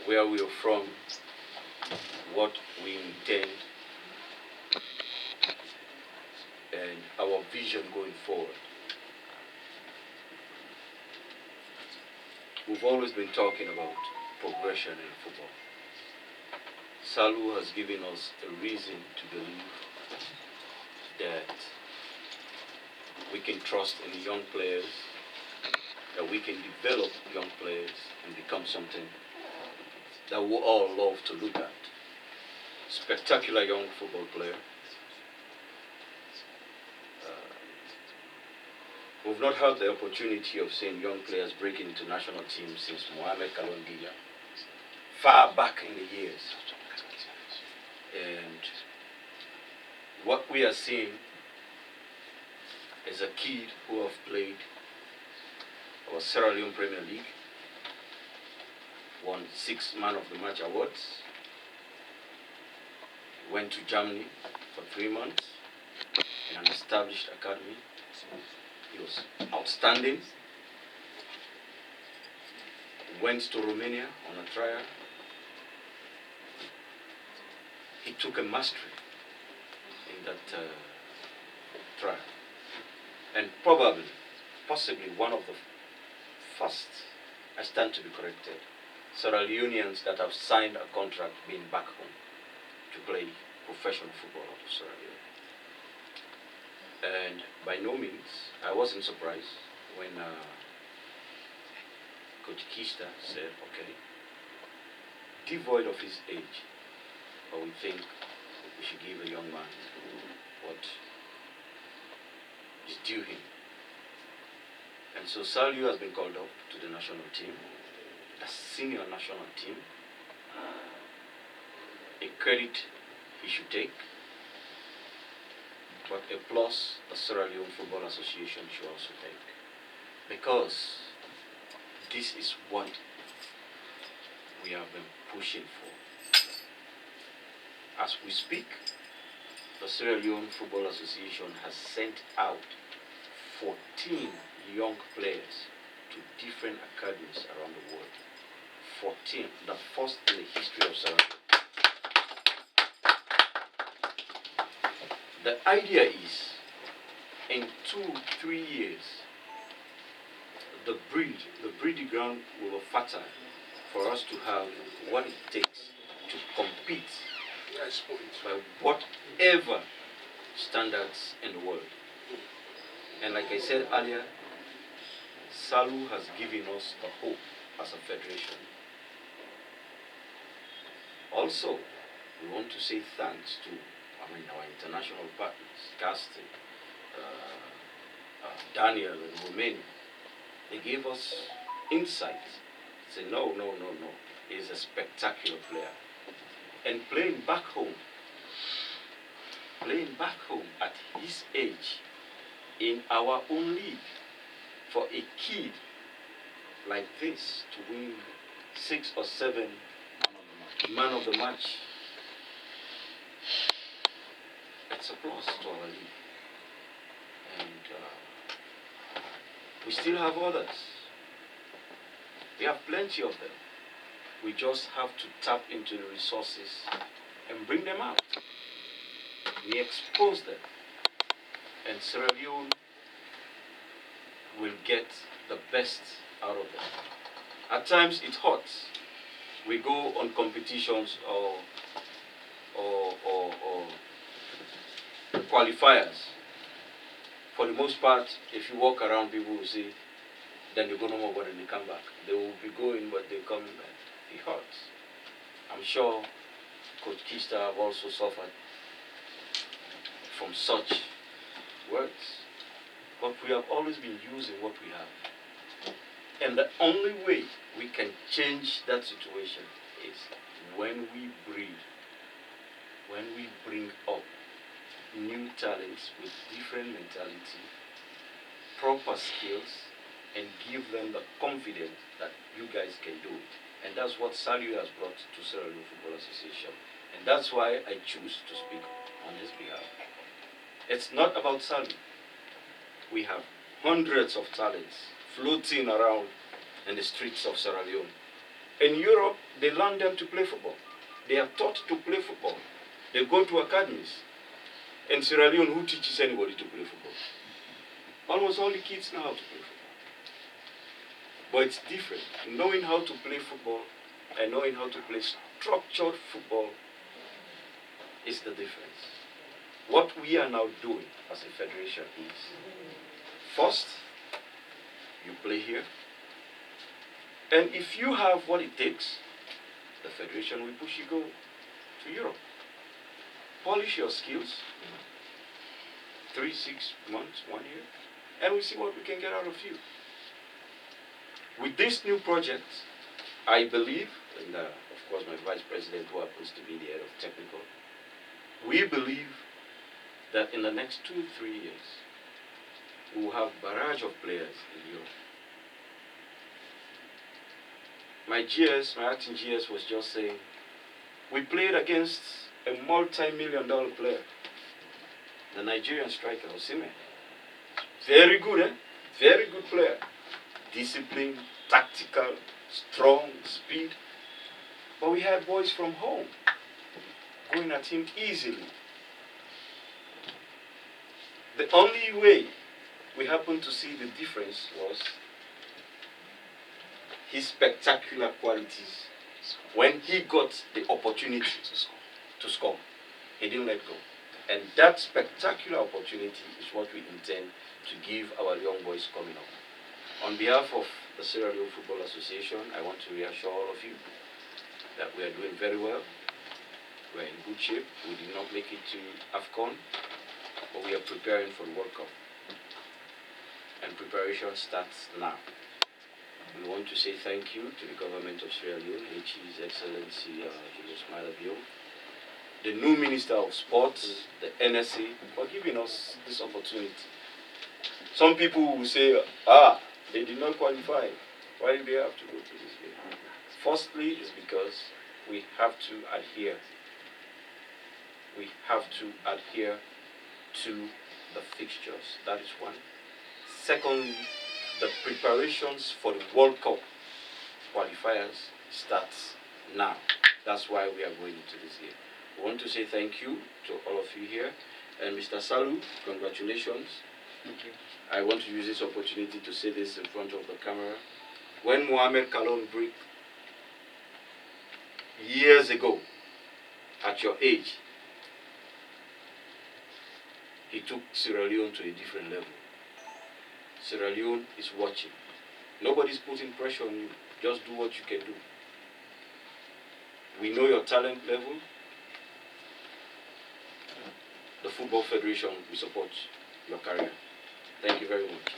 where we are from, what we intend, and our vision going forward. We've always been talking about progression in football. Salu has given us a reason to believe that we can trust in young players, that we can develop young players and become something that we all love to look at. Spectacular young football player. We've not had the opportunity of seeing young players breaking into national teams since Mohamed Kalondia, far back in the years. And what we are seeing is a kid who have played our Sierra Leone Premier League, won 6 Man of the Match awards, went to Germany for 3 months in an established academy. He was outstanding. Went to Romania on a trial. He took a mastery in that trial. And probably, possibly one of the first, I stand to be corrected, Sierra Leoneans that have signed a contract being back home to play professional football out of Sierra Leone. And by no means, I wasn't surprised when Coach Kista said, okay, devoid of his age, but we think we should give a young man what is due him. And so Salu has been called up to the national team, a senior national team, a credit he should take, but a plus the Sierra Leone Football Association should also take. Because this is what we have been pushing for. As we speak, the Sierra Leone Football Association has sent out 14 young players to different academies around the world. 14, the first in the history of Sierra Leone. The idea is, in 2-3 years, the breeding ground will be fertile for us to have what it takes to compete by whatever standards in the world. And like I said earlier, Salu has given us the hope as a federation. Also, we want to say thanks to our international partners, Casting, Daniel in Romania. They gave us insights. Say, no. He's a spectacular player. And playing back home at his age, in our own league, for a kid like this to win 6 or 7 Man of the Match, it's a plus to our league. And we still have others. We have plenty of them. We just have to tap into the resources and bring them out. We expose them. And Sierra Leone will get the best out of them. At times it hurts. We go on competitions or qualifiers. For the most part, if you walk around, people will say, then they go no more, but then they come back. They will be going, but they're coming back. It hurts. I'm sure Coach Kista have also suffered from such words. But we have always been using what we have. And the only way we can change that situation is when we breed, when we bring up new talents with different mentality, proper skills, and give them the confidence that you guys can do it. And that's what Salu has brought to Sierra Leone Football Association. And that's why I choose to speak on his behalf. It's not about Salu. We have hundreds of talents floating around in the streets of Sierra Leone. In Europe, they learn them to play football. They are taught to play football. They go to academies. In Sierra Leone, who teaches anybody to play football? Almost all the kids know how to play football. But it's different. Knowing how to play football and knowing how to play structured football is the difference. What we are now doing as a federation is, first, you play here. And if you have what it takes, the federation will push you go to Europe. Polish your skills, 3, 6 months, 1 year, and we see what we can get out of you. With this new project, I believe, and of course my vice president, who happens to be the head of technical, we believe that in the next 2, 3 years, we will have a barrage of players in Europe. My acting GS was just saying, we played against a multi-million-dollar player, the Nigerian striker, Osimhen. Very good, eh? Very good player. Disciplined, tactical, strong, speed. But we had boys from home going at him easily. The only way we happened to see the difference was his spectacular qualities when he got the opportunity to score. He didn't let go. And that spectacular opportunity is what we intend to give our young boys coming up. On behalf of the Sierra Leone Football Association, I want to reassure all of you that we are doing very well. We're in good shape. We did not make it to AFCON, but we are preparing for the World Cup. And preparation starts now. We want to say thank you to the government of Sierra Leone, His Excellency Julius Malavio, the new Minister of Sports, the NSA, for giving us this opportunity. Some people will say, they did not qualify. Why did they have to go to this game? Firstly, is because we have to adhere. We have to adhere to the fixtures. That is one. Secondly, the preparations for the World Cup qualifiers starts now. That's why we are going into this game. We want to say thank you to all of you here. And Mr. Salu, congratulations. Thank you. I want to use this opportunity to say this in front of the camera. When Mohamed Kalon bricked years ago, at your age, he took Sierra Leone to a different level. Sierra Leone is watching. Nobody's putting pressure on you. Just do what you can do. We know your talent level. The Football Federation will support your career. Thank you very much.